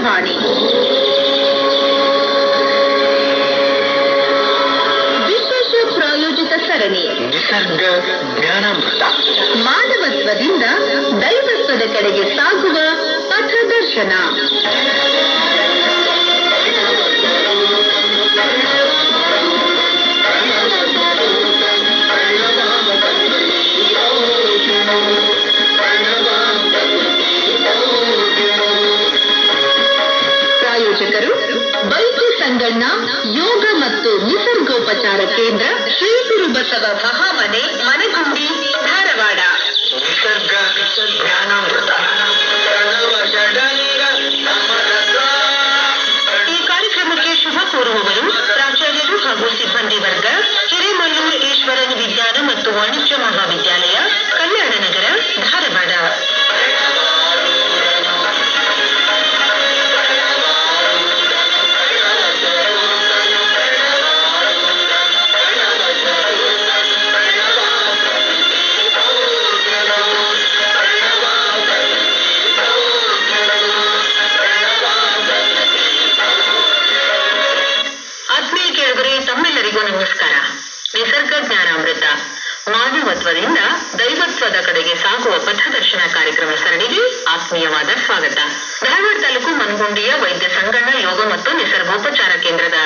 ಜ್ಞಾನವಾಣಿ. ವಿಶೇಷ ಪ್ರಾಯೋಜಿತ ಸರಣಿ ನಿಸರ್ಗ ಜ್ಞಾನಾಮೃತ. ಮಾನವತ್ವದಿಂದ ದೈವತ್ವದ ಕಡೆಗೆ ಸಾಗುವ ಪಥದರ್ಶನ. ಪ್ರಾಯೋಜಕರು ಬೈಕು ಸಂಗಣ್ಣ ಯೋಗ ಮತ್ತು ನಿಸರ್ಗೋಪಚಾರ ಕೇಂದ್ರ, ಶ್ರೀ ಗುರುಬಸವ ಮಹಾಮನೆ, ಮನಗುಂಡಿ, ಧಾರವಾಡ. ನಿಸರ್ಗ ಜ್ಞಾನಾಮೃತ. ಈ ಕಾರ್ಯಕ್ರಮಕ್ಕೆ ಶುಭ ಕೋರುವವರು ಪ್ರಾಚಾರ್ಯರು ಹಾಗೂ ಸಿಬ್ಬಂದಿ ವರ್ಗ, ಹಿರೇಮಲ್ಲೂರು ಈಶ್ವರನ್ ವಿಜ್ಞಾನ ಮತ್ತು ವಾಣಿಜ್ಯ ಮಹಾವಿದ್ಯಾಲಯ, ಕಲ್ಯಾಣ ನಗರ, ಧಾರವಾಡ. ತಮ್ಮೆಲ್ಲರಿಗೂ ನಮಸ್ಕಾರ. ನಿಸರ್ಗ ಜ್ಞಾನಾಮೃತ, ಮಾನವತ್ವದಿಂದ ದೈವತ್ವದ ಕಡೆಗೆ ಸಾಗುವ ಪಥದರ್ಶನ ಕಾರ್ಯಕ್ರಮ ಸರಣಿಗೆ ಆತ್ಮೀಯವಾದ ಸ್ವಾಗತ. ಧಾರವಾಡ ತಾಲೂಕು ಮನಗುಂಡಿಯ ವೈದ್ಯ ಸಂಗಣ್ಣ ಯೋಗ ಮತ್ತು ನಿಸರ್ಗೋಪಚಾರ ಕೇಂದ್ರದ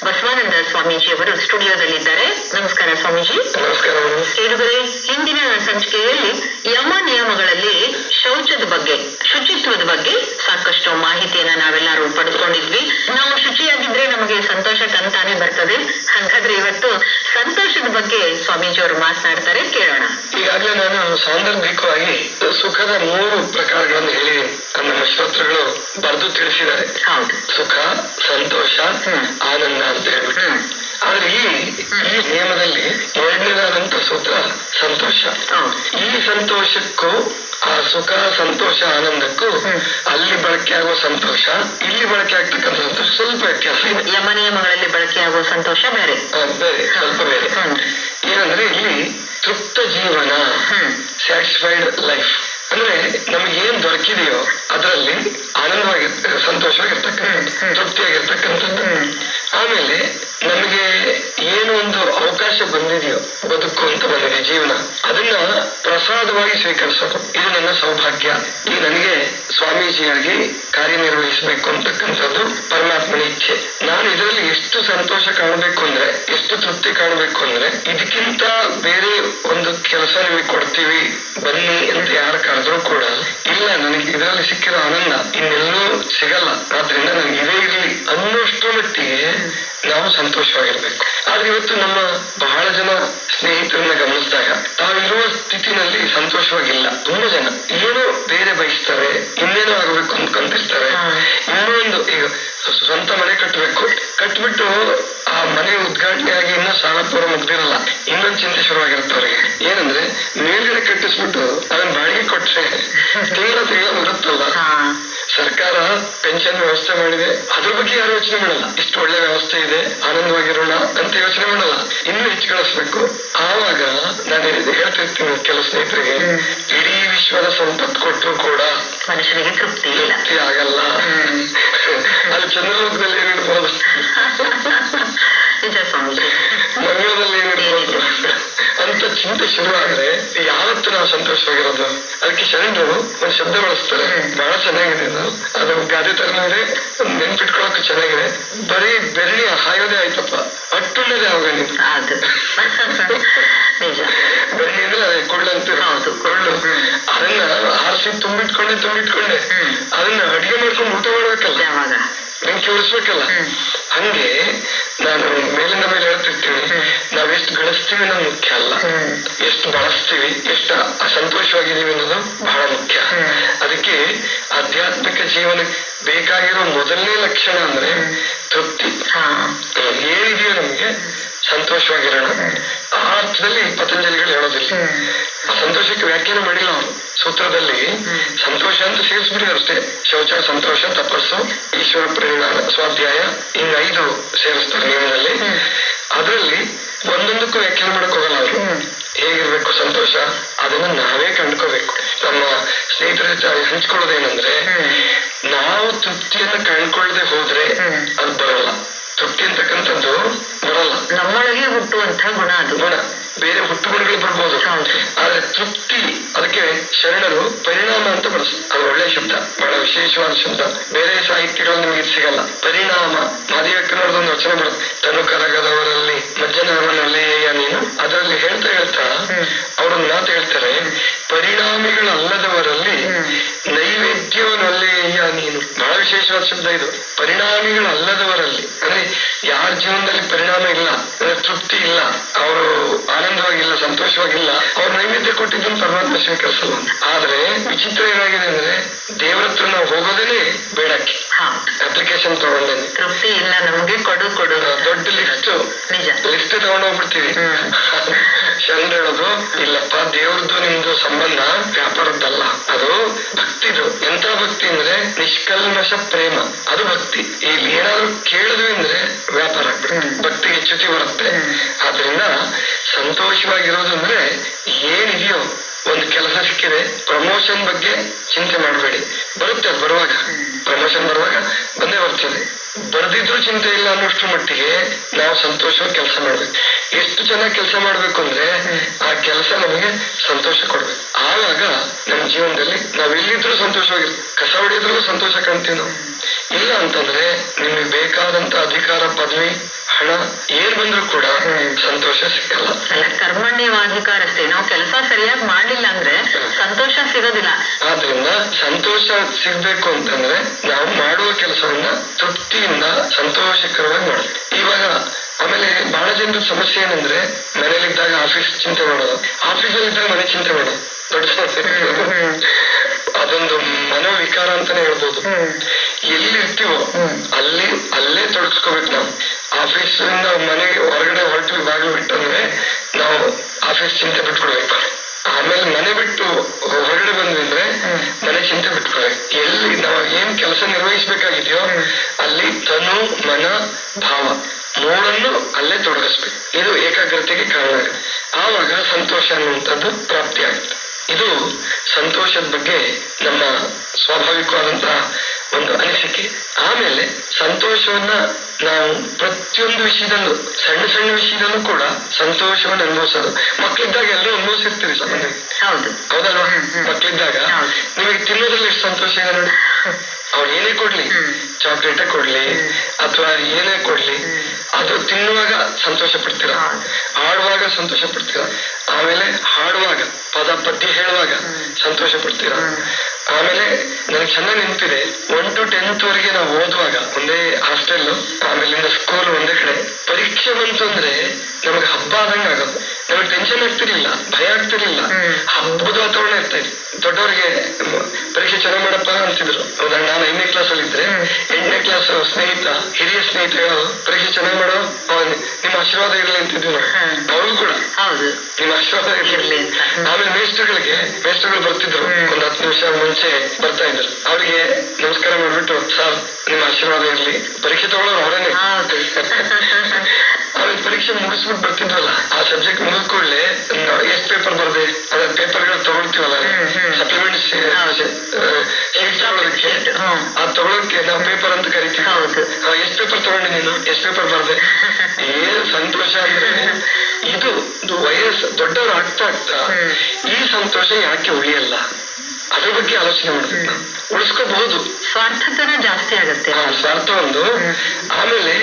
ಬಸವಾನಂದ ಸ್ವಾಮೀಜಿಯವರು ಸ್ಟುಡಿಯೋದಲ್ಲಿದ್ದಾರೆ. ನಮಸ್ಕಾರ ಸ್ವಾಮೀಜಿ. ನಮಸ್ಕಾರ. ಕೇಳುಗರೆ, ಹಿಂದಿನ ಸಂಚಿಕೆಯಲ್ಲಿ ಯಮ ನಿಯಮಗಳಲ್ಲಿ ಶೌಚದ ಬಗ್ಗೆ, ಶುಚಿತ್ವದ ಬಗ್ಗೆ ಸಾಕಷ್ಟು ಮಾಹಿತಿಯನ್ನ ನಾವೆಲ್ಲರೂ ಪಡೆದುಕೊಂಡಿದ್ವಿ. ನಾವು ಶುಚಿಯಾಗಿದ್ರೆ ನಮಗೆ ಸಂತೋಷ ತಂತಾನೆ ಬರ್ತದೆ. ಹಾಗಾದ್ರೆ ಇವತ್ತು ಸಂತೋಷದ ಬಗ್ಗೆ ಸ್ವಾಮೀಜಿಯವರು ಮಾತನಾಡ್ತಾರೆ, ಕೇಳೋಣ. ಈಗಾಗಲೇ ನಾನು ಸಾಂದರ್ಭಿಕವಾಗಿ ಸುಖದ 3 ಪ್ರಕಾರಗಳನ್ನು ಹೇಳಿದ್ದೀನಿ. ನಮ್ಮ ಶ್ರೋತೃಗಳು ಬರೆದು ತಿಳಿಸಿದ್ದಾರೆ. ಸುಖ, ಸಂತೋಷ, ಆನಂದ ಅಂತ ಹೇಳ್ಬಿಟ್ಟು. ಆದ್ರೆ ಈ ನಿಯಮದಲ್ಲಿ 2ನೇದಾದಂತ ಸೂತ್ರ ಸಂತೋಷ. ಈ ಸಂತೋಷಕ್ಕೂ ಆ ಸುಖ, ಸಂತೋಷ, ಆನಂದಕ್ಕೂ ಅಲ್ಲಿ ಬಳಕೆ ಆಗುವ ಸಂತೋಷ, ಇಲ್ಲಿ ಬಳಕೆ ಆಗ್ತಕ್ಕಂಥ ಸಂತೋಷ ಸ್ವಲ್ಪ ವ್ಯತ್ಯಾಸ ಇದೆ. ಯಮ ನಿಯಮಗಳಲ್ಲಿ ಬಳಕೆ ಆಗುವ ಸಂತೋಷ ಬೇರೆ, ಸ್ವಲ್ಪ ಬೇರೆ. ಏನಂದ್ರೆ ಇಲ್ಲಿ ತೃಪ್ತ ಜೀವನ, ಸ್ಯಾಟಿಸ್ಫೈಡ್ ಲೈಫ್ ಅಂದ್ರೆ ನಮಗೆ ಏನ್ ದೊರಕಿದೆಯೋ ಅದರಲ್ಲಿ ಸಂತೋಷವಾಗಿರ್ತಕ್ಕಂಥದ್ದು, ತೃಪ್ತಿಯಾಗಿರ್ತಕ್ಕಂಥದ್ದು. ಆಮೇಲೆ ನಮಗೆ ಏನು ಒಂದು ಅವಕಾಶ ಬಂದಿದೆಯೋ, ಬದುಕು ಅಂತ ಬಂದಿದೆ ಜೀವನ, ಅದನ್ನ ಪ್ರಸಾದವಾಗಿ ಸ್ವೀಕರಿಸೋದು. ಇದು ನನ್ನ ಸೌಭಾಗ್ಯ. ಈ ನನಗೆ ಸ್ವಾಮೀಜಿಯಾಗಿ ಕಾರ್ಯನಿರ್ವಹಿಸಬೇಕು ಅಂತಕ್ಕಂಥದ್ದು ಪರಮಾತ್ಮನ ಇಚ್ಛೆ. ನಾನು ಇದರಲ್ಲಿ ಎಷ್ಟು ಸಂತೋಷ ಕಾಣಬೇಕು ಅಂದ್ರೆ, ಎಷ್ಟು ತೃಪ್ತಿ ಕಾಣಬೇಕು ಅಂದ್ರೆ, ಇದಕ್ಕಿಂತ ಬೇರೆ ಒಂದು ಕೆಲಸ ನಿಮಗೆ ಕೊಡ್ತೀವಿ ಬನ್ನಿ ಅಂತ ಯಾರು ಕರೆದ್ರೂ ಕೂಡ ಇಲ್ಲ, ನನಗೆ ಇದರಲ್ಲಿ ಸಿಕ್ಕಿರೋ ಆನಂದ ಇನ್ನೆಲ್ಲೂ ಸಿಗಲ್ಲ, ಆದ್ರಿಂದ ನನಗೆ ಇದೇ ಇರ್ಲಿ ಅನ್ನೋಷ್ಟರ ಮಟ್ಟಿಗೆ ನಾವು ಸಂತೋಷವಾಗಿರ್ಬೇಕು. ಆದ್ರೆ ಇವತ್ತು ನಮ್ಮ ಬಹಳ ಜನ ಸ್ನೇಹಿತರನ್ನ ಗಮನಿಸಿದಾಗ ತಾವಿರುವ ಸ್ಥಿತಿನಲ್ಲಿ ಸಂತೋಷವಾಗಿಲ್ಲ. ತುಂಬಾ ಜನ ಏನೋ ಬೇರೆ ಬಯಸ್ತಾರೆ, ಇನ್ನೇನೋ ಆಗಬೇಕು ಅಂದ್ಕೊಂತಿರ್ತಾರೆ. ಇನ್ನೊಂದು, ಈಗ ಸ್ವಂತ ಮನೆ ಕಟ್ಬಿಟ್ಟು ಆ ಮನೆ ಉದ್ಘಾಟನೆ ಆಗಿ ಇನ್ನೂ ಸಾಲ ಪೂರ ಮುಗ್ದಿರಲ್ಲ, ಇನ್ನೊಂದು ಚಿಂತೆ ಶುರುವಾಗಿರುತ್ತೆ ಅವ್ರಿಗೆ. ಏನಂದ್ರೆ ಮೇಲ್ಗಡೆ ಕಟ್ಟಿಸ್ಬಿಟ್ಟು ಅದನ್ನ ಬಾಡಿಗೆ ಕೊಟ್ರೆ ತಿಂಗಳ ಬರುತ್ತಲ್ಲ, ಸರ್ಕಾರ ಪೆನ್ಷನ್ ವ್ಯವಸ್ಥೆ ಮಾಡಿದೆ, ಅದ್ರ ಬಗ್ಗೆ ಯಾರು ಯೋಚನೆ ಮಾಡಲ್ಲ. ಇಷ್ಟು ಒಳ್ಳೆ ವ್ಯವಸ್ಥೆ ಇದೆ, ಆನಂದವಾಗಿರೋಣ ಅಂತ ಯೋಚನೆ ಮಾಡಲ್ಲ, ಇನ್ನೂ ಹೆಚ್ಚುಗಳಿಸ್ಬೇಕು. ಆವಾಗ ನಾನು ಹೇಳ್ತಿರ್ತೀನಿ ಕೆಲವು ಸ್ನೇಹಿತರಿಗೆ, ಇಡೀ ವಿಶ್ವದ ಸಂಪತ್ತು ಕೊಟ್ಟರು ಕೂಡ ಮನುಷ್ಯನಿಗೆ ತೃಪ್ತಿ ಆಗಲ್ಲ. ಅಲ್ಲಿ ಚಂದ್ರಲೋಕದಲ್ಲಿ ಏನಿರ್ಬೋದು, ಮಂಗಳದಲ್ಲಿ ಏನಿರ್ಬೋದು ಅಂತ ಚಿಂತೆ ಶುರುವಾದ್ರೆ ಯಾವತ್ತು ನಾವು ಸಂತೋಷವಾಗಿರೋದು? ಅದಕ್ಕೆ ಶರಣರು ಒಂದು ಶಬ್ದ ಬಳಸ್ತಾರೆ, ಬಹಳ ಚೆನ್ನಾಗಿದೆ. ಅದು ಗಾದೆ ತರನೂ ಇದೆ, ನೆನ್ಪಿಟ್ಕೊಳಕ್ಕೂ ಚೆನ್ನಾಗಿದೆ. ಬರೀ ಬೆಳ್ಳಿ ಹಾಯೋದೇ ಆಯ್ತಪ್ಪ, ಅಟ್ಟುಳ್ಳದೇ ಆಗ ನೀವು. ಬೆಳ್ಳಿ ಅಂದ್ರೆ ಅದೇ ಕೊಳ್ಳು ಅಂತೀರ, ಕೊಳ್ಳು. ಅದನ್ನ ಆರಿಸಿ ತುಂಬಿಟ್ಕೊಂಡೆ ಅದನ್ನ ಅಡಿಗೆ ಮಾಡ್ಕೊಂಡು ಊಟ ಮಾಡ್ಬೇಕಲ್ಲ, ಬೆಂಕಿ ಉಳಿಸ್ಬೇಕಲ್ಲ. ಹಂಗೆ ನಾನು ಮೇಲಿಂದ ಮೇಲೆ ಹೇಳ್ತಿರ್ತೀನಿ, ನಾವೆಷ್ಟು ಗಳಿಸ್ತೀವಿ ಅನ್ನೋದು ಮುಖ್ಯ ಅಲ್ಲ, ಎಷ್ಟು ಬಳಸ್ತೀವಿ, ಎಷ್ಟು ಸಂತೋಷವಾಗಿದ್ದೀವಿ ಅನ್ನೋದು ಬಹಳ ಮುಖ್ಯ. ಅದಕ್ಕೆ ಆಧ್ಯಾತ್ಮಿಕ ಜೀವನಕ್ಕೆ ಬೇಕಾಗಿರೋ ಮೊದಲನೇ ಲಕ್ಷಣ ಅಂದ್ರೆ ತೃಪ್ತಿ. ಏನಿದೆಯೋ ನಮ್ಗೆ ಸಂತೋಷವಾಗಿರೋಣ. ಆ ಅರ್ಥದಲ್ಲಿ ಪತಂಜಲಿಗಳು ಹೇಳೋದಿಲ್ಲ. ಆ ಸಂತೋಷಕ್ಕೆ ವ್ಯಾಖ್ಯಾನ ಮಾಡಿಲ್ಲ ಅವರು ಸೂತ್ರದಲ್ಲಿ. ಸಂತೋಷ ಅಂತ ಸೇರಿಸ್ಬಿಟ್ಟಿದ್ರು ಅಷ್ಟೇ. ಶೌಚ, ಸಂತೋಷ, ತಪಸ್ಸು, ಈಶ್ವರ ಪ್ರೇರಣಾ, ಸ್ವಾಧ್ಯಾಯ, ಹಿಂಗ್ 5 ಸೇರಿಸ್ತಾರೆ ನಿಯಮದಲ್ಲಿ. ಅದರಲ್ಲಿ ಒಂದೊಂದಕ್ಕೂ ವ್ಯಾಖ್ಯಾನ ಮಾಡಕ್ ಹೋಗಲ್ಲ ಅವರು. ಹೇಗಿರ್ಬೇಕು ಸಂತೋಷ ಅದನ್ನ ನಾವೇ ಕಂಡ್ಕೋಬೇಕು. ನಮ್ಮ ಸ್ನೇಹಿತರ ಜೊತೆ ಹಂಚ್ಕೊಳ್ಳೋದೇನಂದ್ರೆ, ನಾವು ತೃಪ್ತಿಯನ್ನು ಕಂಡ್ಕೊಳ್ಳದೆ ಹೋದ್ರೆ ಅದು ಬರಲ್ಲ. ತೃಪ್ತಿ ಅಂತಕ್ಕಂಥದ್ದು ಬರಲ್ಲ, ನಮ್ಮೊಳಗೆ ಹುಟ್ಟುವಂತ ಗುಣ ಅದು. ಗುಣ ಬೇರೆ ಹುಟ್ಟುಗುಣಗಳು ಬರ್ಬೋದು, ಆದ್ರೆ ತೃಪ್ತಿ, ಅದಕ್ಕೆ ಶರಣರು ಪರಿಣಾಮ ಅಂತ ಬಳಸ್ತಾರೆ. ಅದು ಒಳ್ಳೆ ಶಬ್ದ, ಬಹಳ ವಿಶೇಷವಾದ ಶಬ್ದ. ಬೇರೆ ಸಾಹಿತ್ಯಗಳಲ್ಲಿ ನಿಮಗೆ ಸಿಗಲ್ಲ. ಪರಿಣಾಮ, ಮಾದಿವಕ್ಕನವ್ರದೊಂದು ವಚನ ಬರುತ್ತೆ, ತನು ಕರಗದವರಲ್ಲಿ ಮಜ್ಜನವನಲ್ಲಿಯ ನೀನು. ಅದರಲ್ಲಿ ಹೇಳ್ತಾ ಅವರೊಂದು ಮಾತು ಹೇಳ್ತಾರೆ, ಪರಿಣಾಮಿಗಳಲ್ಲದವರಲ್ಲಿ ನೈವೇದ್ಯವನಲ್ಲಿಯ ನೀನು. ಬಹಳ ವಿಶೇಷವಾದ ಶಬ್ದ ಇದು. ಪರಿಣಾಮಿಗಳಲ್ಲದವರಲ್ಲಿ ಅಂದ್ರೆ ಯಾರ ಜೀವನದಲ್ಲಿ ಪರಿಣಾಮ ಇಲ್ಲ, ತೃಪ್ತಿ ಇಲ್ಲ, ಅವರು ಆನಂದವಾಗಿಲ್ಲ, ಸಂತೋಷವಾಗಿಲ್ಲ, ಅವ್ರು ನೈವೇದ್ಯ ಕೊಟ್ಟಿದ್ದನ್ನು ಪರಮಾತ್ಮ ಸ್ವೀಕರಿಸಲ್ಲ. ಆದ್ರೆ ವಿಚಿತ್ರ ಏನಾಗಿದೆ ಅಂದ್ರೆ ದೇವರ ಹತ್ರ ನಾವು ಹೋಗೋದೇನೆ ಬೇಡಕ್ಕೆ. ಅಪ್ಲಿಕೇಶನ್ ತಗೊಂಡೇನೆ, ತೃಪ್ತಿ ಇಲ್ಲ ನಮ್ಗೆ, ಕೊಡು ದೊಡ್ಡ ಲಿಸ್ಟ್ ತಗೊಂಡೋಗ್ಬಿಡ್ತೀವಿ. ಶರಣ ಹೇಳೋದು, ಇಲ್ಲಪ್ಪ ದೇವ್ರದ್ದು ನಿಮ್ದು ಸಂಬಂಧ ವ್ಯಾಪಾರದ್ದಲ್ಲ, ಅದು ಭಕ್ತಿದು. ಎಂತ ಭಕ್ತಿ ಅಂದ್ರೆ ನಿಷ್ಕಲ್ಮಶ ಪ್ರೇಮ, ಅದು ಭಕ್ತಿ. ಇಲ್ಲಿ ಏನಾದ್ರು ಕೇಳಿದ್ವಿ ಅಂದ್ರೆ ವ್ಯಾಪಾರ ಆಗ್ಬಿಡುತ್ತೆ, ಭಕ್ತಿಗೆ ಚ್ಯುತಿ ಬರುತ್ತೆ. ಆದ್ರಿಂದ ಸಂತೋಷವಾಗಿರೋದು ಅಂದ್ರೆ ಏನಿದೆಯೋ, ಒಂದು ಕೆಲಸ ಸಿಕ್ಕಿದೆ, ಪ್ರಮೋಷನ್ ಬಗ್ಗೆ ಚಿಂತೆ ಮಾಡಬೇಡಿ, ಬರುತ್ತೆ. ಅದು ಬರುವಾಗ, ಪ್ರಮೋಷನ್ ಬರುವಾಗ ಬಂದೇ ಬರ್ತದೆ. ಬರ್ದಿದ್ರು ಚಿಂತೆ ಇಲ್ಲ ಅನ್ನೋಷ್ಟ್ರ ಮಟ್ಟಿಗೆ ನಾವು ಸಂತೋಷವಾಗಿ ಕೆಲಸ ಮಾಡ್ಬೇಕು. ಎಷ್ಟು ಚೆನ್ನಾಗಿ ಕೆಲಸ ಮಾಡ್ಬೇಕು ಅಂದ್ರೆ ಆ ಕೆಲಸ ನಮಗೆ ಸಂತೋಷ ಕೊಡ್ಬೇಕು. ಆವಾಗ ನಮ್ಮ ಜೀವನದಲ್ಲಿ ನಾವ್ ಎಲ್ಲಿದ್ರು ಸಂತೋಷವಾಗಿರ್ತೀವಿ. ಕಸ ಹೊಡೆಯಿದ್ರು ಸಂತೋಷ ಕಾಣ್ತೀವಿ ನಾವು. ಇಲ್ಲ ಅಂತಂದ್ರೆ ನಿಮಗೆ ಬೇಕಾದಂತ ಅಧಿಕಾರ, ಪದವಿ, ಹಣ ಏನ್ ಬಂದ್ರು ಕೂಡ ಸಂತೋಷ ಸಿಕ್ಕಲ್ಲ. ಕರ್ಮಣ್ಯವಾಧಿಕಾರಷ್ಟೇ, ನಾವು ಕೆಲಸ ಸರಿಯಾಗಿ ಮಾಡ್ಲಿಲ್ಲ ಅಂದ್ರೆ ಸಂತೋಷ ಸಿಗೋದಿಲ್ಲ. ಆದ್ರಿಂದ ಸಂತೋಷ ಸಿಗ್ಬೇಕು ಅಂತಂದ್ರೆ ನಾವು ಮಾಡುವ ಕೆಲಸವನ್ನ ತೃಪ್ತಿಯಿಂದ ಸಂತೋಷಕರವಾಗಿ ಮಾಡ್ಬೇಕು. ಇವಾಗ ಆಮೇಲೆ ಬಹಳ ಜನರ ಸಮಸ್ಯೆ ಏನಂದ್ರೆ ಮನೇಲಿದ್ದಾಗ ಆಫೀಸ್ ಚಿಂತೆ ಮಾಡೋದು, ಆಫೀಸಲ್ಲಿ ಇದ್ದಾಗ ಮನೆ ಚಿಂತೆ ಮಾಡೋದು. ದೊಡ್ಡ ಸಮಸ್ಯೆ. ಅದೊಂದು ಮನೋವಿಕಾರ ಅಂತಾನೆ ಹೇಳ್ಬೋದು. ಎಲ್ಲಿರ್ತೀವೋ ಅಲ್ಲೇ ತೊಡಗಿಸ್ಕೋಬೇಕು ನಾವು. ಆಫೀಸ್ ಮನೆಗೆ ಹೊರಗಡೆ ಹೊರಟು ಬಾಗಿಲು ಬಿಟ್ಟಂದ್ರೆ ನಾವು ಆಫೀಸ್ ಚಿಂತೆ ಬಿಟ್ಬಿಡ್ಬೇಕು. ಆಮೇಲೆ ಮನೆ ಬಿಟ್ಟು ಹೊರಗಡೆ ಬಂದ್ವಿ ಅಂದ್ರೆ ಮನೆ ಚಿಂತೆ ಬಿಟ್ಕೊಳ್ಬೇಕು. ಎಲ್ಲಿ ನಾವು ಏನ್ ಕೆಲಸ ನಿರ್ವಹಿಸ್ಬೇಕಾಗಿದೆಯೋ ಅಲ್ಲಿ ತನು, ಮನ, ಭಾವ ಮೂರನ್ನು ಅಲ್ಲೇ ತೊಡಗಿಸ್ಬೇಕು. ಇದು ಏಕಾಗ್ರತೆಗೆ ಕಾರಣ ಆಗುತ್ತೆ. ಆವಾಗ ಸಂತೋಷ ಅನ್ನುವಂಥದ್ದು ಪ್ರಾಪ್ತಿ ಆಗುತ್ತೆ. ಇದು ಸಂತೋಷದ ಬಗ್ಗೆ ನಮ್ಮ ಸ್ವಾಭಾವಿಕವಾದಂತಹ ಒಂದು ಅನಿಸಿಕೆ. ಆಮೇಲೆ ಸಂತೋಷವನ್ನ ನಾವು ಪ್ರತಿಯೊಂದು ವಿಷಯದಲ್ಲೂ, ಸಣ್ಣ ಸಣ್ಣ ವಿಷಯದಲ್ಲೂ ಕೂಡ ಸಂತೋಷವನ್ನು ಅನುಭವಿಸೋದು. ಮಕ್ಕಳಿದ್ದಾಗ ಎಲ್ಲರೂ ಅನುಭವಿಸಿರ್ತೀವಿ ಸಾಮಾನ್ಯವಾಗಿ, ಹೌದಲ್ವಾ? ಮಕ್ಕಳಿದ್ದಾಗ ನಿಮಗೆ ತಿನ್ನೋದ್ರಲ್ಲಿ ಎಷ್ಟು ಸಂತೋಷ ಇದೆ ನೋಡಿ. ಅವ್ರು ಏನೇ ಕೊಡ್ಲಿ, ಚಾಕ್ಲೇಟೇ ಕೊಡ್ಲಿ ಅಥವಾ ಏನೇ ಕೊಡ್ಲಿ, ಅದು ತಿನ್ನುವಾಗ ಸಂತೋಷ ಪಡ್ತೀರ, ಆಡುವಾಗ ಸಂತೋಷ ಪಡ್ತೀರ, ಆಮೇಲೆ ಹಾಡುವಾಗ, ಪದ್ಯ ಹೇಳುವಾಗ ಸಂತೋಷ ಪಡ್ತೀರ. ಆಮೇಲೆ ನನಗೆ ಚೆನ್ನಾಗಿ ನೆನಪಿದೆ, 1 to 10th ವರೆಗೆ ನಾವು ಓದುವಾಗ ಒಂದೇ ಹಾಸ್ಟೆಲ್, ಆಮೇಲಿಂದ ಸ್ಕೂಲ್ ಒಂದೇ ಕಡೆ. ಪರೀಕ್ಷೆ ಬಂತು ಅಂದ್ರೆ ನಮಗೆ ಹಬ್ಬ ಆದಂಗೆ ಆಗೋದು. ನಮಗೆ ಟೆನ್ಷನ್ ಆಗ್ತಿರ್ಲಿಲ್ಲ, ಭಯ ಆಗ್ತಿರ್ಲಿಲ್ಲ, ಹಬ್ಬದ ವಾತಾವರಣ ಇರ್ತಾ ಇತ್ತು. ದೊಡ್ಡವರಿಗೆ ಪರೀಕ್ಷೆ ಚೆನ್ನಾಗಿ ಮಾಡಪ್ಪ ಅಂತಿದ್ರು. ನಾನು 5ನೇ ಕ್ಲಾಸ್ ಅಲ್ಲಿ ಇದ್ರೆ 8ನೇ ಕ್ಲಾಸ್ ಸ್ನೇಹಿತ, ಹಿರಿಯ ಸ್ನೇಹಿತ ಹೇಳೋದು, ಪರೀಕ್ಷೆ ಚೆನ್ನಾಗಿ ಮಾಡೋ, ನಿಮ್ಮ ಆಶೀರ್ವಾದ ಇರಲಿ ಅಂತಿದ್ವಿ ನಾವು. ಅವ್ರು ಕೂಡ ನಿಮ್ಮ ಆಶೀರ್ವಾದ ಇರಲಿ. ಆಮೇಲೆ ಮೇಸ್ಟರ್ಗಳು ಬರ್ತಿದ್ರು, ಒಂದು 10 ನಿಮಿಷ ಮುಂಚೆ ಬರ್ತಾ ಇದ್ರು. ಅವ್ರಿಗೆ ನಮಸ್ಕಾರ ಮಾಡ್ಬಿಟ್ಟು, ಸರ್ ನಿಮ್ಮ ಆಶೀರ್ವಾದ ಇರ್ಲಿ, ಪರೀಕ್ಷೆ ತಗೊಳ್ಳೋರು ಅವರೇನೆ. ಆಮೇಲೆ ಪರೀಕ್ಷೆ ಮುಗಿಸ್ಬಿಟ್ಟು ಬರ್ತಿದ್ವಲ್ಲ, ಆ ಸಬ್ಜೆಕ್ಟ್ ಮುಗಿದ ಕೂಡಲೇ ಎಷ್ಟು ಪೇಪರ್ ಬರ್ದೆ, ಅದ್ರ ಪೇಪರ್ಗಳು ತಗೊಳ್ತೀವಲ್ಲ, ಸಪ್ಲಿಮೆಂಟ್ಸ್ ಅದ್ ತಗೊಳಕ್ಕೆ ನಾವು ಪೇಪರ್ ಅಂತ ಕರಿತೀವಿ. ಎಷ್ಟು ಪೇಪರ್ ತಗೊಂಡಿ ನೀನು, ಎಷ್ಟು ಪೇಪರ್ ಬರ್ದೆ, ಏನ್ ಸಂತೋಷ ಅಂದ್ರೆ ಇದು ವಯಸ್ಸು ದೊಡ್ಡವರು ಆಗ್ತಾ ಈ ಸಂತೋಷ ಯಾಕೆ ಉಳಿಯಲ್ಲ, ಅದ್ರ ಬಗ್ಗೆ ಆಲೋಚನೆ ಮಾಡ್ಬೇಕು. ನಾವು ಉಳಿಸ್ಕೋಬಹುದು, ಸ್ವಾರ್ಥತನ ಜಾಸ್ತಿ ಆಗುತ್ತೆ. ಸ್ವಾರ್ಥ ಒಂದು, ಆಮೇಲೆ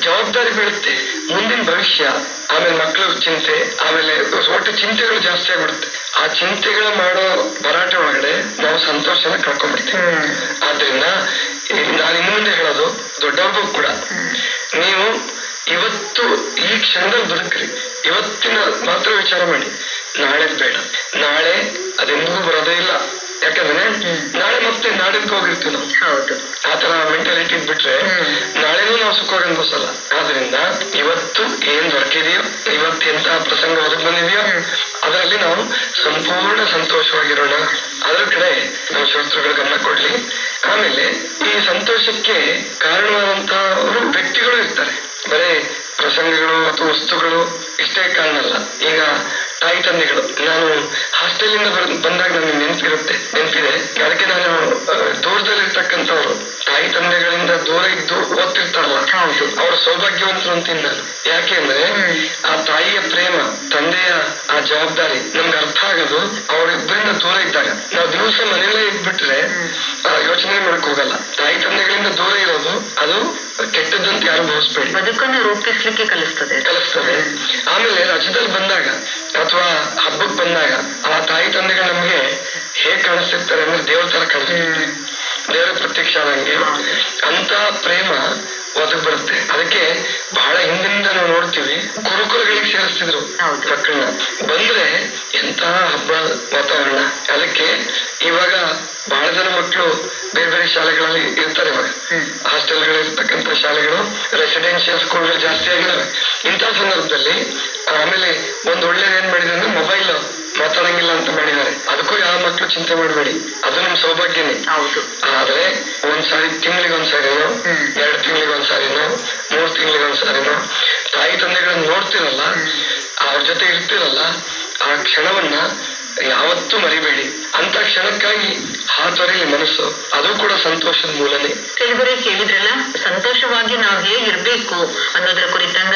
ಜವಾಬ್ದಾರಿ ಬೀಳುತ್ತೆ, ಮುಂದಿನ ಭವಿಷ್ಯ, ಆಮೇಲೆ ಮಕ್ಕಳ ಚಿಂತೆ, ಆಮೇಲೆ ಒಟ್ಟು ಚಿಂತೆಗಳು ಜಾಸ್ತಿ ಆಗ್ಬಿಡುತ್ತೆ. ಆ ಚಿಂತೆಗಳ ಮಾಡೋ ಭರಾಟೆ ಒಳಗಡೆ ನಾವು ಸಂತೋಷನ ಕಳ್ಕೊಂಡ್ಬಿಡ್ತೀವಿ. ಆದ್ರಿಂದ ನಾನು ಇನ್ನು ಮುಂದೆ ಹೇಳೋದು ದೊಡ್ಡವ್ರಿಗೂ ಕೂಡ, ನೀವು ಇವತ್ತು ಈ ಕ್ಷಣದಲ್ಲಿ ಬದುಕ್ರಿ, ಇವತ್ತಿನ ಮಾತ್ರ ವಿಚಾರ ಮಾಡಿ, ನಾಳೆ ಬೇಡ. ನಾಳೆ ಅದೆಂದಿಗೂ ಬರೋದೇ ಇಲ್ಲ. ಯಾಕಂದ್ರೆ ನಾಳೆ ಮತ್ತೆ ನಾಡಿದ್ದು ಹೋಗಿರ್ತೀವಿ ನಾವು. ಆತರ ಮೆಂಟಾಲಿಟಿ ಇದ್ಬಿಟ್ರೆ ನಾಳೆನೂ ನಾವು ಸುಖವಾಗಿ ಅನ್ಭವಿಸಲ್ಲ. ಆದ್ರಿಂದ ಇವತ್ತು ಏನ್ ದೊರಕಿದೆಯೋ, ಇವತ್ತು ಎಂತ ಪ್ರಸಂಗ ಒದಗಿ ಬಂದಿದೆಯೋ ಅದರಲ್ಲಿ ನಾವು ಸಂಪೂರ್ಣ ಸಂತೋಷವಾಗಿರೋಣ. ಅದ್ರ ಕಡೆ ನಾವು ಶ್ರೋತೃಗಳು ಗಮನ ಕೊಡ್ಲಿ. ಆಮೇಲೆ ಈ ಸಂತೋಷಕ್ಕೆ ಕಾರಣವಾದಂತಹವರು ವ್ಯಕ್ತಿಗಳು ಇರ್ತಾರೆ, ಬರೇ ಪ್ರಸಂಗಗಳು ಅಥವಾ ವಸ್ತುಗಳು ಇಷ್ಟೇ ಕಾರಣ ಅಲ್ಲ. ಈಗ ತಾಯಿ ತಂದೆಗಳು, ನಾನು ಹಾಸ್ಟೆಲಿಂದ ಬಂದಾಗ ನನಗೆ ನೆನಪಿದೆ. ಅದಕ್ಕೆ ನಾನು ದೂರದಲ್ಲಿರ್ತಕ್ಕಂಥವ್ರು ದೂರ ಇದ್ದು ಓದ್ತಿರ್ತಾರಲ್ಲ, ಅವ್ರ ಸೌಭಾಗ್ಯವಂತರು ಅಂತೀನಿ ನಾನು. ಯಾಕೆಂದ್ರೆ ಆ ತಾಯಿಯ ಪ್ರೇಮ, ತಂದೆಯ ಆ ಜವಾಬ್ದಾರಿ ನಮ್ಗೆ ಅರ್ಥ ಆಗೋದು ಅವರಿಬ್ಬರಿಂದ ದೂರ ಇದ್ದಾಗ. ನಾವು ದಿವಸ ಮನೆಯಲ್ಲೇ ಇದ್ಬಿಟ್ರೆ ಯೋಚನೆ ಮಾಡಕ್ ಹೋಗಲ್ಲ. ತಾಯಿ ತಂದೆಗಳಿಂದ ದೂರ ಇರೋದು ಅದು ಕೆಟ್ಟದಂತ ಯಾರು ಭಾವಿಸ್ಬೇಡಿ, ಬದುಕನ್ನು ರೂಪಿಸ್ಲಿಕ್ಕೆ ಕಲಿಸ್ತದೆ. ಆಮೇಲೆ ರಜದಲ್ಲಿ ಬಂದಾಗ ಅಥವಾ ಹಬ್ಬಕ್ಕೆ ಬಂದಾಗ ಆ ತಾಯಿ ತಂದೆಗಳು ನಮ್ಗೆ ಹೇಗ್ ಕಾಣಿಸ್ತಿರ್ತಾರೆ ಅಂದ್ರೆ ದೇವ್ರ ತರ ಕಾಣಿಸ್ತಿರ್ತಾರೆ, ದೇವರ ಪ್ರತ್ಯಕ್ಷ ಆದಂಗೆ. ಅಂತ ಪ್ರೇಮ ಒದಗ್ ಬರುತ್ತೆ. ಅದಕ್ಕೆ ಬಹಳ ಹಿಂದಿನಿಂದ ನಾವು ನೋಡ್ತೀವಿ, ಗುರುಕುಲಗಳಿಗೆ ಸೇರಿಸ್ತಿದ್ರು ಮಕ್ಕಳನ್ನ. ಬಂದ್ರೆ ಎಂತ ಹಬ್ಬ ವಾತಾವರಣ. ಅದಕ್ಕೆ ಇವಾಗ ಬಹಳ ಜನ ಮಕ್ಕಳು ಬೇರೆ ಬೇರೆ ಶಾಲೆಗಳಲ್ಲಿ ಇರ್ತಾರೆ. ಇವಾಗ ಹಾಸ್ಟೆಲ್ಗಳಿರ್ತಕ್ಕಂಥ ಶಾಲೆಗಳು, ರೆಸಿಡೆನ್ಶಿಯಲ್ ಸ್ಕೂಲ್ಗಳು ಜಾಸ್ತಿ ಆಗಿದಾವೆ. ಇಂಥ ಸಂದರ್ಭದಲ್ಲಿ ಆಮೇಲೆ ಒಂದ್ ಒಳ್ಳೇದ್ ಏನ್ ಮಾಡಿದ್ರೆ ಅಂದ್ರೆ ಮೊಬೈಲ್ ಮಾತಾಡಂಗಿಲ್ಲ ಅಂತ ಮಾಡಿದ್ದಾರೆ. ಅದಕ್ಕೂ ಯಾವ ಮಕ್ಳು ಚಿಂತೆ ಮಾಡಬೇಡಿ, ಅದು ನಿಮ್ ಸೌಭಾಗ್ಯನೇ. ಆದ್ರೆ ಒಂದ್ಸಾರಿ ತಿಂಗಳಿಗೊಂದ್ಸಾರಿನೋ, 2 ತಿಂಗಳಿಗೊಂದ್ಸಾರಿನೋ, 3 ತಿಂಗಳಿಗೊಂದ್ಸಾರಿನೋ ತಾಯಿ ತಂದೆಗಳನ್ನ ನೋಡ್ತಿರಲ್ಲ, ಅವ್ರ ಜೊತೆ ಇರ್ತಿರಲ್ಲ, ಆ ಕ್ಷಣವನ್ನ ಯಾವತ್ತೂ ಮರಿಬೇಡಿ. ಅಂತ ಕ್ಷಣಕ್ಕಾಗಿ ಹಾತೊರೆಲಿ ಮನಸ್ಸು, ಅದು ಕೂಡ ಸಂತೋಷದ ಮೂಲನೇ. ಕೆಲವರೇ ಕೇಳಿದ್ರಲ್ಲ, ಸಂತೋಷವಾಗಿ ನಾವು ಹೇಗಿರ್ಬೇಕು ಅನ್ನೋದ್ರ ಕುರಿತಂಗ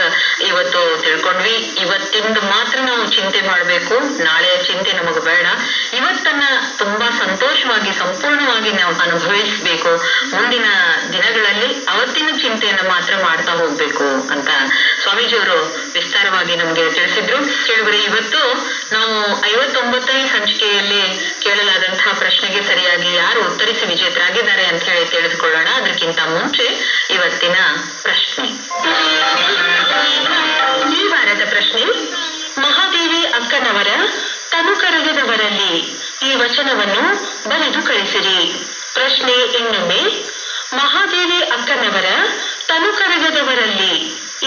ಇವತ್ತು ತಿಳ್ಕೊಂಡ್ವಿ. ಇವತ್ತಿಂದ ಮಾತ್ರ ನಾವು ಚಿಂತೆ ಮಾಡ್ಬೇಕು, ನಾಳೆಯ ಚಿಂತೆ ನಮಗ್ ಬೇಡ. ಇವತ್ತನ್ನ ತುಂಬಾ ಸಂತೋಷವಾಗಿ ಸಂಪೂರ್ಣವಾಗಿ ನಾವು ಅನುಭವಿಸ್ಬೇಕು. ಮುಂದಿನ ದಿನಗಳಲ್ಲಿ ಅವತ್ತಿನ ಚಿಂತೆಯನ್ನ ಮಾತ್ರ ಮಾಡ್ತಾ ಹೋಗ್ಬೇಕು ಅಂತ ಸ್ವಾಮೀಜಿಯವರು ವಿಸ್ತಾರವಾಗಿ ನಮ್ಗೆ ತಿಳಿಸಿದ್ರು. ಕೆಲವರೇ ಇವತ್ತು ನಾವು 59ನೇ ಸಂಚಿಕೆಯಲ್ಲಿ ಕೇಳಲಾದಂತಹ ಪ್ರಶ್ನೆಗೆ ಸರಿಯಾಗಿ ಯಾರು ಉತ್ತರಿಸಿ ವಿಜೇತರಾಗಿದ್ದಾರೆ ಅಂತ ಹೇಳಿ ತಿಳಿದುಕೊಳ್ಳೋಣ. ಅದಕ್ಕಿಂತ ಮುಂಚೆ ಇವತ್ತಿನ ಪ್ರಶ್ನೆ. ಈ ವಾರದ ಪ್ರಶ್ನೆ, ಮಹಾದೇವಿ ಅಕ್ಕನವರ ತನುಕರಗದವರಲ್ಲಿ ಈ ವಚನವನ್ನು ಬರೆದು ಕಳಿಸಿರಿ. ಪ್ರಶ್ನೆ ಇನ್ನೊಮ್ಮೆ, ಮಹಾದೇವಿ ಅಕ್ಕನವರ ತನುಕರಗದವರಲ್ಲಿ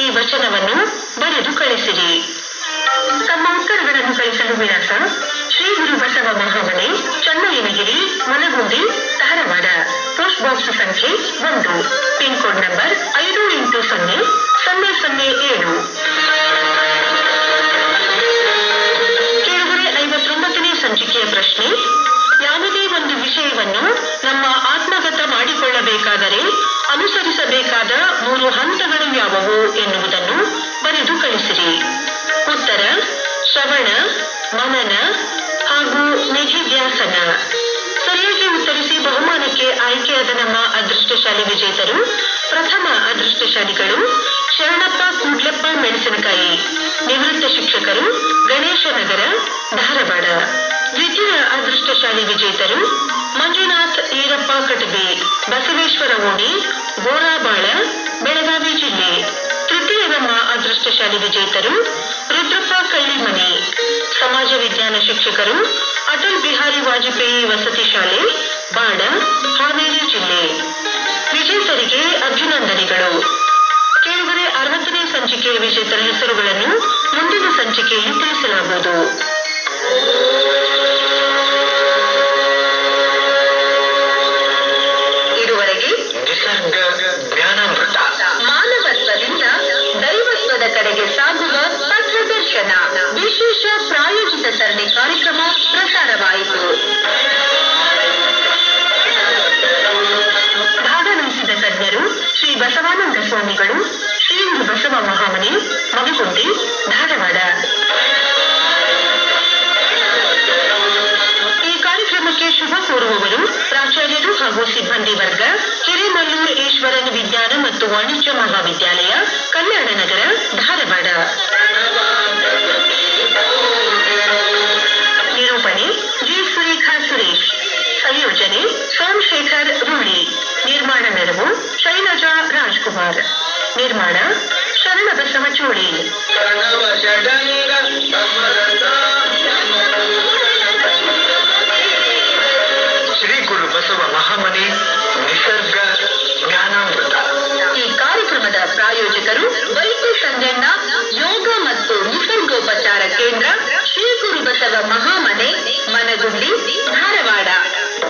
ಈ ವಚನವನ್ನು ಬರೆದು ಕಳಿಸಿರಿ. ತಮ್ಮ ಉತ್ತರಗಳನ್ನು ಕಳಿಸಲು ವಿಳಾಸ: ಶ್ರೀ ಗುರು ಬಸವ ಮಹಾಮನೆ, ಚನ್ನಯ್ಯನಗಿರಿ, ಮನಗುಂಡಿ, ಧಾರವಾಡ. ಪೋಸ್ಟ್ ಬಾಕ್ಸ್ ಸಂಖ್ಯೆ 1, ಪಿನ್ ಕೋಡ್ ನಂಬರ್ 580007. ಕೆಳಗಡೆ 59ನೇ ಸಂಚಿಕೆಯ ಪ್ರಶ್ನೆ. ಯಾವುದೇ ಒಂದು ವಿಷಯವನ್ನು ನಮ್ಮ ಆತ್ಮಗತ ಮಾಡಿಕೊಳ್ಳಬೇಕಾದರೆ ಅನುಸರಿಸಬೇಕಾದ 3 ಹಂತಗಳು ಯಾವುವು ಎನ್ನುವುದನ್ನು ಬರೆದು ಕಳಿಸಿರಿ. ಉತ್ತರ: ಶ್ರವಣ, ಮನನ ಹಾಗೂ ನಿಧಿಧ್ಯಾಸನ. ಸರಿಯಾಗಿ ಉತ್ತರಿಸಿ ಬಹುಮಾನಕ್ಕೆ ಆಯ್ಕೆಯಾದ ನಮ್ಮ ಅದೃಷ್ಟಶಾಲಿ ವಿಜೇತರು: ಪ್ರಥಮ ಅದೃಷ್ಟಶಾಲಿಗಳು ಶರಣಪ್ಪ ಕೂಡ್ಲಪ್ಪ ಮೆಣಸಿನಕಾಯಿ, ನಿವೃತ್ತ ಶಿಕ್ಷಕರು, ಗಣೇಶನಗರ, ಧಾರವಾಡ. ದ್ವಿತೀಯ ಅದೃಷ್ಟಶಾಲಿ ವಿಜೇತರು ಮಂಜುನಾಥ್ ಈರಪ್ಪ ಕಟಬಿ, ಬಸವೇಶ್ವರ ಓಣಿ, ಗೋರಾಬಾಳ, ಬೆಳಗಾವಿ ಜಿಲ್ಲೆ. ತೃತೀಯ ನಮ್ಮ ಅದೃಷ್ಟಶಾಲಿ ವಿಜೇತರು ರುದ್ರಪ್ಪ ಕಳ್ಳಿಮನಿ, ಸಮಾಜ ವಿಜ್ಞಾನ ಶಿಕ್ಷಕರು, ಅಟಲ್ ಬಿಹಾರಿ ವಾಜಪೇಯಿ ವಸತಿ ಶಾಲೆ, ಬಾಡ, ಹಾವೇರಿ ಜಿಲ್ಲೆ. ವಿಜೇತರಿಗೆ ಅಭಿನಂದನೆಗಳು. ಕೇಳಿದರೆ 60ನೇ ಸಂಚಿಕೆಯ ವಿಜೇತರ ಹೆಸರುಗಳನ್ನು ಮುಂದಿನ ಸಂಚಿಕೆಯಲ್ಲಿ ತಿಳಿಸಲಾಗುವುದು. ಇದುವರೆಗೆ ನಿಸರ್ಗ ಜ್ಞಾನಾಮೃತ, ಮಾನವತ್ವದಿಂದ ದೈವತ್ವದ ಕಡೆಗೆ ಸಾಗುವ ಪಥದರ್ಶನ ವಿಶೇಷ ಪ್ರಾಯೋಜಿತ ಸರಣಿ ಕಾರ್ಯಕ್ರಮ ಪ್ರಸಾರವಾಯಿತು. ಭಾಗವಹಿಸಿದ ತಜ್ಞರು ಶ್ರೀ ಬಸವಾನಂದ ಸ್ವಾಮಿಗಳು, ಶ್ರೀ ಗುರು ಬಸವ ಮಹಾಮನೆ, ಮನಗುಂಡಿ, ಧಾರವಾಡ. ಈ ಕಾರ್ಯಕ್ರಮಕ್ಕೆ ಶುಭ ಕೋರುವವರು ಪ್ರಾಚಾರ್ಯರು ಹಾಗೂ ಸಿಬ್ಬಂದಿ ವರ್ಗ, ಹಿರೇಮಲ್ಲೂರು ಈಶ್ವರನ್ ವಿಜ್ಞಾನ ಮತ್ತು ವಾಣಿಜ್ಯ ಮಹಾವಿದ್ಯಾಲಯ, ಕಲ್ಯಾಣ ನಗರ, ಧಾರವಾಡ. ನಿರೂಪಣೆ ಜಿ. ಸುರೇಖಾ ಸುರೇಶ್. ಸಂಯೋಜನೆ ಸೋಮಶೇಖರ್ ರೂಳಿ. ನಿರ್ಮಾಣ ನೆರವು ಶೈಲಜಾ ರಾಜ್ಕುಮಾರ್. ನಿರ್ಮಾಣ ಶರಣಬಸವ ಚೋಳಿ. ಶ್ರೀ ಗುರು ಬಸವ ಮಹಾಮನೆ, ನಿಸರ್ಗ ಜ್ಞಾನಾಮೃತ. ಈ ಕಾರ್ಯಕ್ರಮದ ಪ್ರಾಯೋಜಕರು ವೈದ್ಯ ಸಂಗಣ್ಣ ಯೋಗ ಮತ್ತು ನಿಸರ್ಗೋಪಚಾರ ಕೇಂದ್ರ, ಶ್ರೀ ಗುರು ಬಸವ ಮಹಾ